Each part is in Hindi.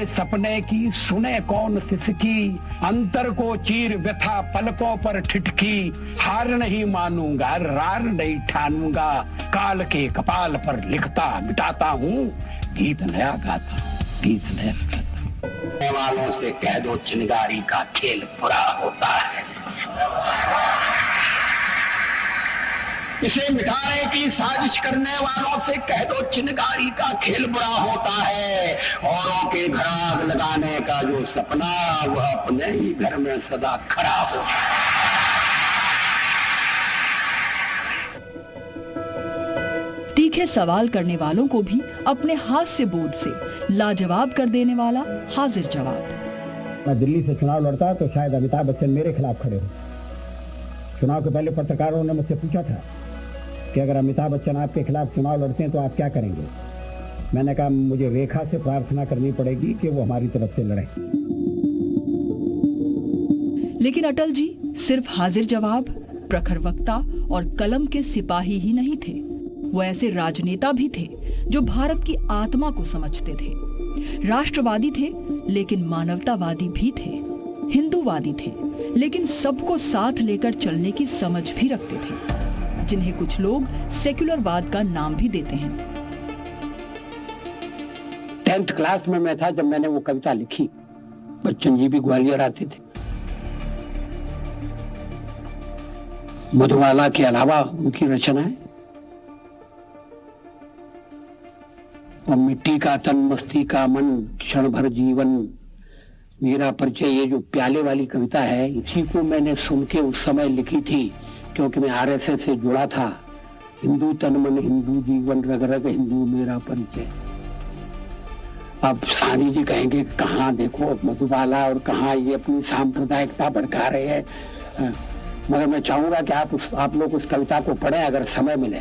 मेरे सपने की सुने कौन सिसकी, अंतर को चीर व्यथा पलकों पर ठिठकी, हार नहीं मानूंगा रार नहीं ठानूंगा, काल के कपाल पर लिखता मिटाता हूँ, गीत नया गाता गीत नया गाता। वालों से कह दो चिंगारी का खेल बुरा होता है, इसे मिटाने की साजिश करने वालों से कह दो चिंगारी का खेल बुरा होता है, औरों के घर आग लगाने का जो सपना वह अपने ही घर में सदा खड़ा हो। तीखे सवाल करने वालों को भी अपने हास्य बोध से लाजवाब कर देने वाला हाजिर जवाब। मैं दिल्ली से चुनाव लड़ता तो शायद अमिताभ बच्चन मेरे खिलाफ खड़े हो। चुनाव के पहले पत्रकारों ने मुझसे पूछा था कि अगर अमिताभ बच्चन आपके खिलाफ चुनाव लड़ते हैं तो आप क्या करेंगे। मैंने कहा मुझे रेखा से प्रार्थना करनी पड़ेगी कि वो हमारी तरफ से लड़े। लेकिन अटल जी सिर्फ हाजिर जवाब, प्रखर वक्ता और कलम के सिपाही ही नहीं थे, वो ऐसे राजनेता भी थे जो भारत की आत्मा को समझते थे। राष्ट्रवादी थे लेकिन मानवतावादी भी थे, हिंदूवादी थे लेकिन सबको साथ लेकर चलने की समझ भी रखते थे, जिन्हें कुछ लोग सेक्युलरवाद का नाम भी देते हैं। 10th क्लास में मैं था जब मैंने वो कविता लिखी। बच्चन जी भी ग्वालियर आते थे। मधुबाला के अलावा उनकी रचनाएं और मिट्टी का तन मस्ती का मन क्षण भर जीवन मेरा परिचय, ये जो प्याले वाली कविता है, इसी को मैंने सुन के उस समय लिखी थी, क्योंकि मैं आरएसएस से जुड़ा था। हिंदू तन मन हिंदू जीवन रग रग हिंदू मेरा परिचय। अब सानी जी कहेंगे कहाँ देखो मधुबाला और कहाँ ये अपनी सांप्रदायिकता भड़का रहे हैं, मगर मैं चाहूंगा कि आप लोग उस कविता को पढ़ें अगर समय मिले,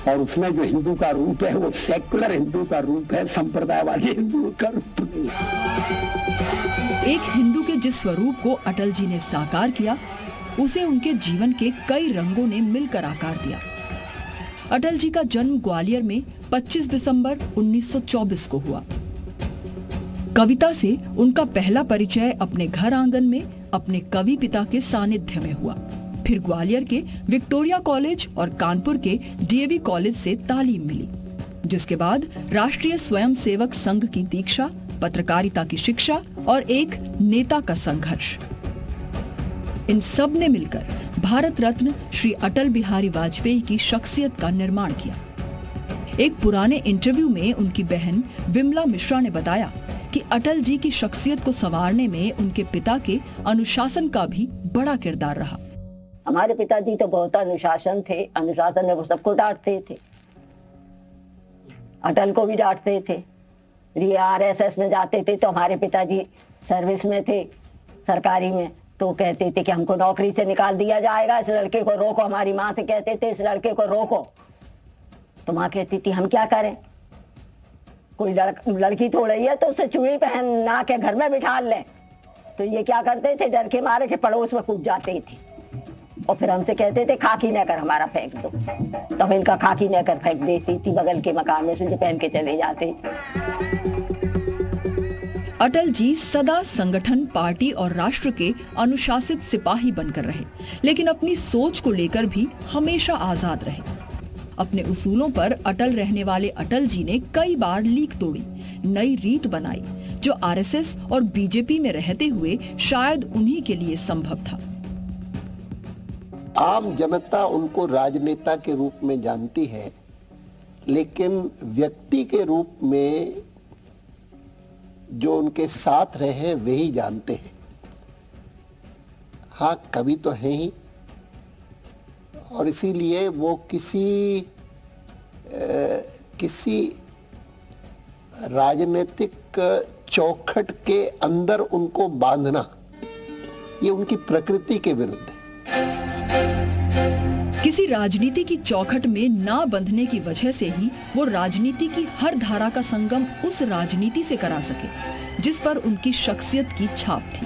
और उसमें जो हिंदू का रूप है वो सेक्युलर हिंदू का रूप है, संप्रदायवादी हिंदू का रूप नहीं। एक हिंदू के जिस स्वरूप को अटल जी ने साकार किया, उसे उनके जीवन के कई रंगों ने मिलकर आकार दिया। अटल जी का जन्म ग्वालियर में 25 दिसंबर 1924 को हुआ। कविता से उनका पहला परिचय अपने घर आंगन में अपने कवि पिता के सानिध्य में हुआ। फिर ग्वालियर के विक्टोरिया कॉलेज और कानपुर के डीएवी कॉलेज से तालीम मिली, जिसके बाद राष्ट्रीय स्वयंसेवक संघ की दीक्षा, पत्रकारिता की शिक्षा और एक नेता का संघर्ष, इन सब ने मिलकर भारत रत्न श्री अटल बिहारी वाजपेयी की शख्सियत का निर्माण किया। एक पुराने इंटरव्यू में उनकी बहन विमला मिश्रा ने बताया कि अटल जी की शख्सियत को संवारने में उनके पिता के अनुशासन का भी बड़ा किरदार रहा। हमारे पिताजी तो बहुत अनुशासन थे, अनुशासन में वो सबको डांटते थे, अटल को भी डांटते थे। ये आरएसएस में जाते थे तो हमारे पिताजी सर्विस में थे, सरकारी में, तो कहते थे कि हमको नौकरी से निकाल दिया जाएगा, इस लड़के को रोको। हमारी माँ से कहते थे इस लड़के को रोको, तो माँ कहती थी हम क्या करें, कोई लड़की थोड़ी है तो उसे चूड़ी पहना के घर में बिठा लें। तो ये क्या करते थे, डर के मारे के पड़ोस में कूद जाते थे और फिर हमसे कहते थे खाकी नेकर हमारा फेंक दो, तब इनका खाकी नेकर फेंक देती थी बगल के मकान में से, जो पहन के चले जाते। अटल जी सदा संगठन, पार्टी और राष्ट्र के अनुशासित सिपाही बनकर रहे, लेकिन अपनी सोच को लेकर भी हमेशा आजाद रहे। अपने उसूलों पर अटल रहने वाले अटल जी ने कई बार लीक तोड़ी, नई रीत बनाई, जो आरएसएस और बीजेपी में रहते हुए शायद उन्हीं के लिए संभव था। आम जनता उनको राजनेता के रूप में जानती है, लेकिन व्यक्ति के रूप में जो उनके साथ रहे वही जानते हैं। हाँ, कवि तो हैं ही, और इसीलिए वो किसी राजनीतिक चौखट के अंदर उनको बांधना, ये उनकी प्रकृति के विरुद्ध है। किसी राजनीति की चौखट में ना बंधने की वजह से ही वो राजनीति की हर धारा का संगम उस राजनीति से करा सके जिस पर उनकी शख्सियत की छाप थी।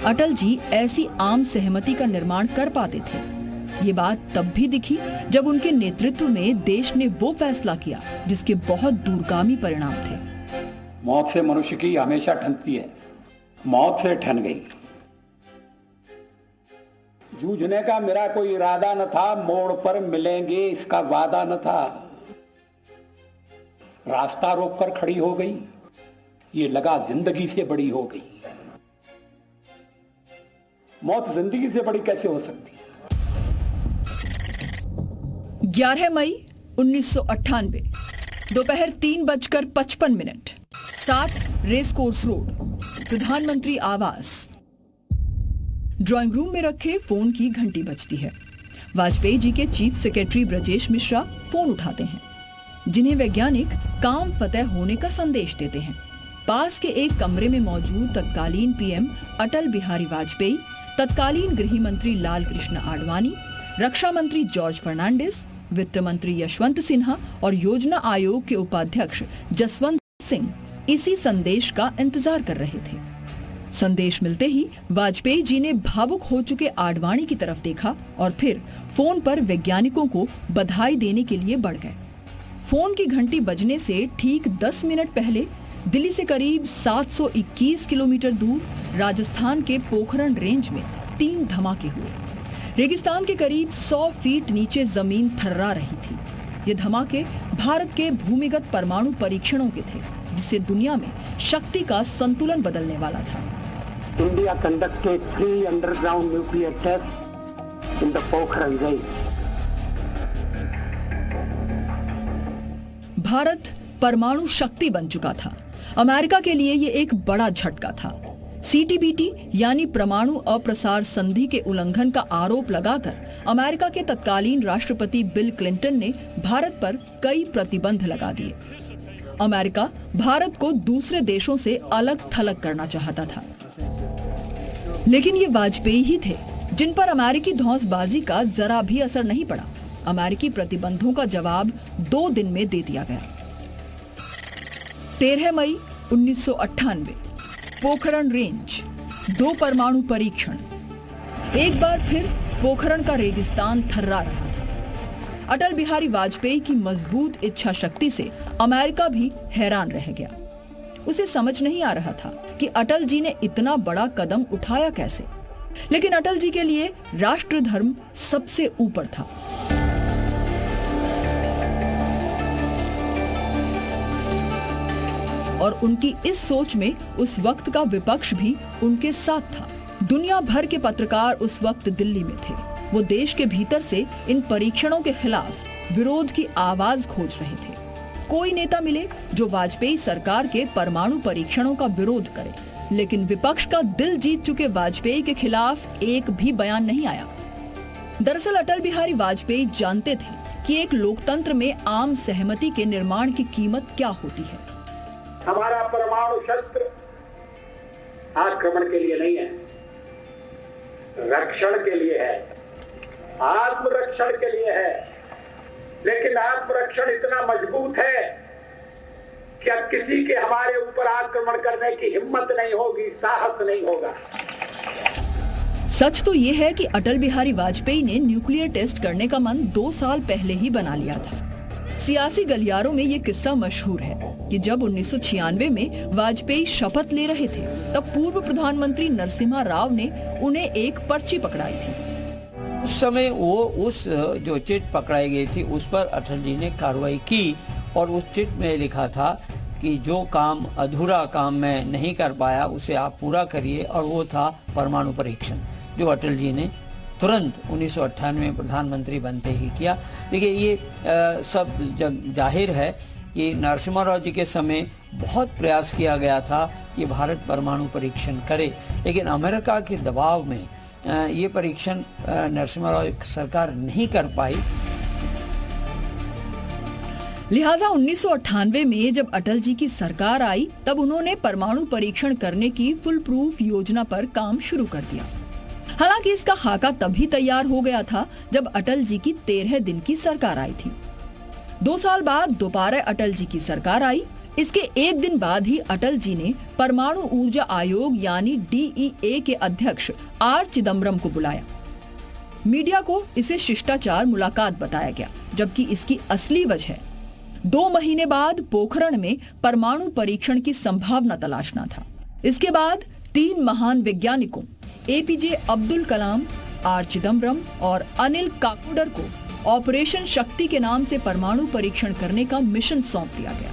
अटल जी ऐसी आम सहमति का निर्माण कर पाते थे। ये बात तब भी दिखी जब उनके नेतृत्व में देश ने वो फैसला किया जिसके बहुत दूरगामी परिणाम थे। मौत से मनुष्य की हमेशा ठनती है, मौत से ठन गई। जूझने का मेरा कोई इरादा न था, मोड़ पर मिलेंगे इसका वादा न था। रास्ता रोककर खड़ी हो गई, ये लगा जिंदगी से बड़ी हो गई। मौत जिंदगी से बड़ी कैसे हो सकती है? 11 मई 1998 दोपहर 3:55 7 रेस कोर्स रोड, प्रधानमंत्री आवास। ड्राइंग रूम में रखे फोन की घंटी बजती है। वाजपेयी जी के chief secretary Brajesh Mishra phone उठाते हैं, जिन्हें वैज्ञानिक काम फतेह होने का संदेश देते हैं। पास के एक कमरे में मौजूद तत्कालीन पीएम अटल बिहारी वाजपेयी, तत्कालीन गृह मंत्री लाल कृष्ण आडवाणी, रक्षा मंत्री जॉर्ज फर्नांडिस, वित्त मंत्री यशवंत सिन्हा और योजना आयोग के उपाध्यक्ष जसवंत सिंह इसी संदेश का इंतजार कर रहे थे। संदेश मिलते ही वाजपेयी जी ने भावुक हो चुके आडवाणी की तरफ देखा और फिर फोन पर वैज्ञानिकों को बधाई देने के लिए बढ़ गए। फोन की घंटी बजने से ठीक 10 मिनट पहले दिल्ली से करीब 721 किलोमीटर दूर राजस्थान के पोखरण रेंज में 3 धमाके हुए। रेगिस्तान के करीब 100 फीट नीचे जमीन थर्रा रही थी। ये धमाके भारत के भूमिगत परमाणु परीक्षणों के थे, जिससे दुनिया में शक्ति का संतुलन बदलने वाला था। India conducted 3 underground nuclear tests in the Pokhran range. Bharat परमाणु शक्ति बन चुका था। अमेरिका के लिए ये एक बड़ा झटका था। सीटीबीटी यानी परमाणु अप्रसार संधि के उल्लंघन का आरोप लगाकर अमेरिका के तत्कालीन राष्ट्रपति बिल क्लिंटन ने भारत पर कई प्रतिबंध लगा दिए। अमेरिका भारत को दूसरे देशों से अलग थलग करना चाहता था, लेकिन ये वाजपेयी ही थे जिन पर अमेरिकी धौंसबाजी का जरा भी असर नहीं पड़ा। अमेरिकी प्रतिबंधों का जवाब 2 दिन में दे दिया गया। 13 मई 1998 पोखरण रेंज, 2 परमाणु परीक्षण। एक बार फिर पोखरण का रेगिस्तान थर्रा रहा था। अटल बिहारी वाजपेयी की मजबूत इच्छा शक्ति से अमेरिका भी हैरान रह गया। उसे समझ नहीं आ रहा था कि अटल जी ने इतना बड़ा कदम उठाया कैसे, लेकिन अटल जी के लिए राष्ट्र धर्म सबसे ऊपर था। और उनकी इस सोच में उस वक्त का विपक्ष भी उनके साथ था। दुनिया भर के पत्रकार उस वक्त दिल्ली में थे। वो देश के भीतर से इन परीक्षणों के खिलाफ विरोध की आवाज खोज रहे थे। कोई नेता मिले जो वाजपेयी सरकार के परमाणु परीक्षणों का विरोध करे, लेकिन विपक्ष का दिल जीत चुके वाजपेयी के खिलाफ एक भी बयान नहीं आया। दरअसल अटल बिहारी वाजपेयी जानते थे कि एक लोकतंत्र में आम सहमति के निर्माण की कीमत क्या होती है। हमारा परमाणु शस्त्र आक्रमण के लिए नहीं है, रक्षण के लिए है, आत्मरक्षण के लिए है। लेकिन आत्मरक्षण इतना मजबूत है कि अब किसी के हमारे ऊपर आक्रमण करने की हिम्मत नहीं होगी, साहस नहीं होगा। सच तो ये है कि अटल बिहारी वाजपेयी ने न्यूक्लियर टेस्ट करने का मन 2 साल पहले ही बना लिया था। सियासी गलियारों में ये किस्सा मशहूर है कि जब 1996 में वाजपेयी शपथ ले रहे थे, तब पूर्व प्रधानमंत्री नरसिम्हा राव ने उन्हें एक पर्ची पकड़ाई थी। उस समय वो उस जो चिट पकड़ाई गई थी उस पर अटल जी ने कार्रवाई की और उस चिट में लिखा था कि जो काम अधूरा काम मैं नहीं कर पाया उसे आप पूरा करिए, और वो था परमाणु परीक्षण, जो अटल जी ने तुरंत 1998 में प्रधानमंत्री बनते ही किया। देखिए ये सब जाहिर है कि नरसिम्हा राव जी के समय बहुत प्रयास किया गया था कि भारत परमाणु परीक्षण करे, लेकिन अमेरिका के दबाव में ये परीक्षण नरसिम्हा राव सरकार नहीं कर पाई। लिहाजा 1998 में जब अटल जी की सरकार आई, तब उन्होंने परमाणु परीक्षण करने की फुल प्रूफ योजना पर काम शुरू कर दिया। हालांकि इसका खाका तभी तैयार हो गया था जब अटल जी की 13 दिन की सरकार आई थी। 2 साल बाद दोबारा अटल जी की सरकार आई। इसके 1 दिन बाद ही अटल जी ने परमाणु ऊर्जा आयोग यानी DEA के अध्यक्ष R चिदम्बरम को बुलाया। मीडिया को इसे शिष्टाचार मुलाकात बताया गया, जबकि इसकी असली वजह 2 महीने बाद पोखरण में परमाणु परीक्षण की संभावना तलाशना था। इसके बाद 3 महान वैज्ञानिकों एपीजे अब्दुल कलाम, आर चिदम्बरम और अनिल काकोडर को ऑपरेशन शक्ति के नाम से परमाणु परीक्षण करने का मिशन सौंप दिया गया।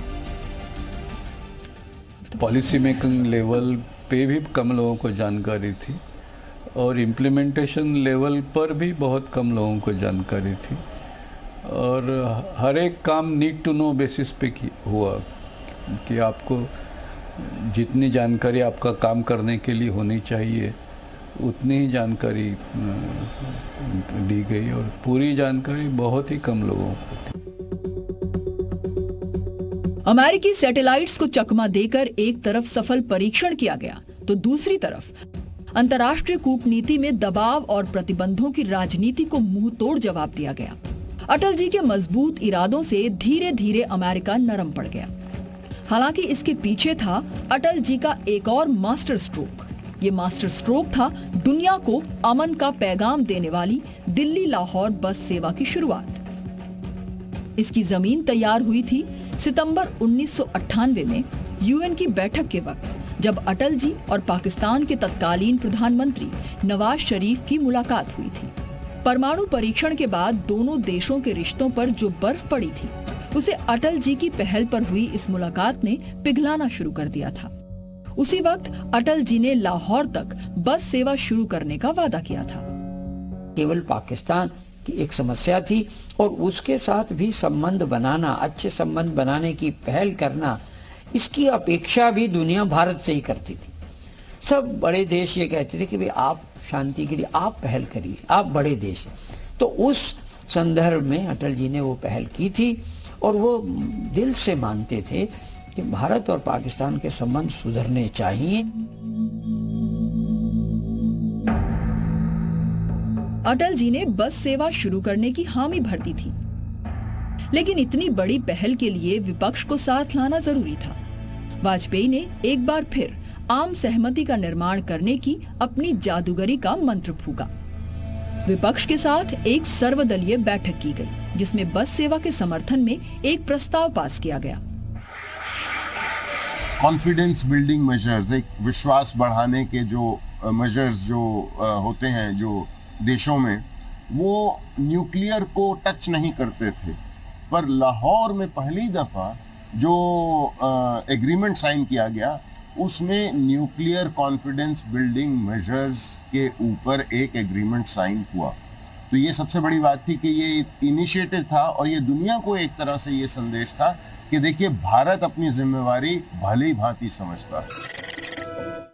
पॉलिसी मेकिंग लेवल पे भी कम लोगों को जानकारी थी और इम्प्लीमेंटेशन लेवल पर भी बहुत कम लोगों को जानकारी थी और हर एक काम नीड टू नो बेसिस पे हुआ कि आपको जितनी जानकारी आपका काम करने के लिए होनी चाहिए उतनी ही जानकारी दी गई और पूरी जानकारी बहुत ही कम लोगों को थी। अमेरिकी सैटेलाइट्स को चकमा देकर एक तरफ सफल परीक्षण किया गया तो दूसरी तरफ अंतर्राष्ट्रीय कूटनीति में दबाव और प्रतिबंधों की राजनीति को मुंह तोड़ जवाब दिया गया। अटल जी के मजबूत इरादों से धीरे धीरे अमेरिका नरम पड़ गया। हालांकि इसके पीछे था अटल जी का एक और मास्टर स्ट्रोक। ये मास्टर स्ट्रोक था दुनिया को अमन का पैगाम देने वाली दिल्ली लाहौर बस सेवा की शुरुआत। इसकी जमीन तैयार हुई थी सितंबर 1998 में यूएन की बैठक के वक्त, जब अटल जी और पाकिस्तान के तत्कालीन प्रधानमंत्री नवाज शरीफ की मुलाकात हुई थी। परमाणु परीक्षण के बाद दोनों देशों के रिश्तों पर जो बर्फ पड़ी थी, उसे अटल जी की पहल पर हुई इस मुलाकात ने पिघलाना शुरू कर दिया था। उसी वक्त अटल जी ने लाहौर तक बस सेवा शुरू करने का वादा किया था। केवल पाकिस्तान की एक समस्या थी और उसके साथ भी संबंध बनाना, अच्छे संबंध बनाने की पहल करना, इसकी अपेक्षा भी दुनिया भारत से ही करती थी। सब बड़े देश ये कहते थे कि भाई आप शांति के लिए आप पहल करिए, आप बड़े देश। तो उस संदर्भ में अटल जी ने वो पहल की थी और वो दिल से मानते थे कि भारत और पाकिस्तान के संबंध सुधरने चाहिए। अटल जी ने बस सेवा शुरू करने की हामी भर दी थी, लेकिन इतनी बड़ी पहल के लिए विपक्ष को साथ लाना जरूरी था। वाजपेयी ने एक बार फिर आम सहमति का निर्माण करने की अपनी जादूगरी का मंत्र फूंका। विपक्ष के साथ एक सर्वदलीय बैठक की गई, जिसमें बस सेवा के समर्थन में एक प्रस्ताव पास किया गया। कॉन्फिडेंस बिल्डिंग मेजर्स, एक विश्वास बढ़ाने के जो मेजर्स जो होते हैं जो देशों में, वो न्यूक्लियर को टच नहीं करते थे। पर लाहौर में पहली दफा जो एग्रीमेंट साइन किया गया, उसमें न्यूक्लियर कॉन्फिडेंस बिल्डिंग मेजर्स के ऊपर एक एग्रीमेंट साइन हुआ। तो ये सबसे बड़ी बात थी कि ये इनिशिएटिव था और ये दुनिया को एक तरह से ये संदेश था कि देखिए भारत अपनी जिम्मेवारी भली भांति समझता है।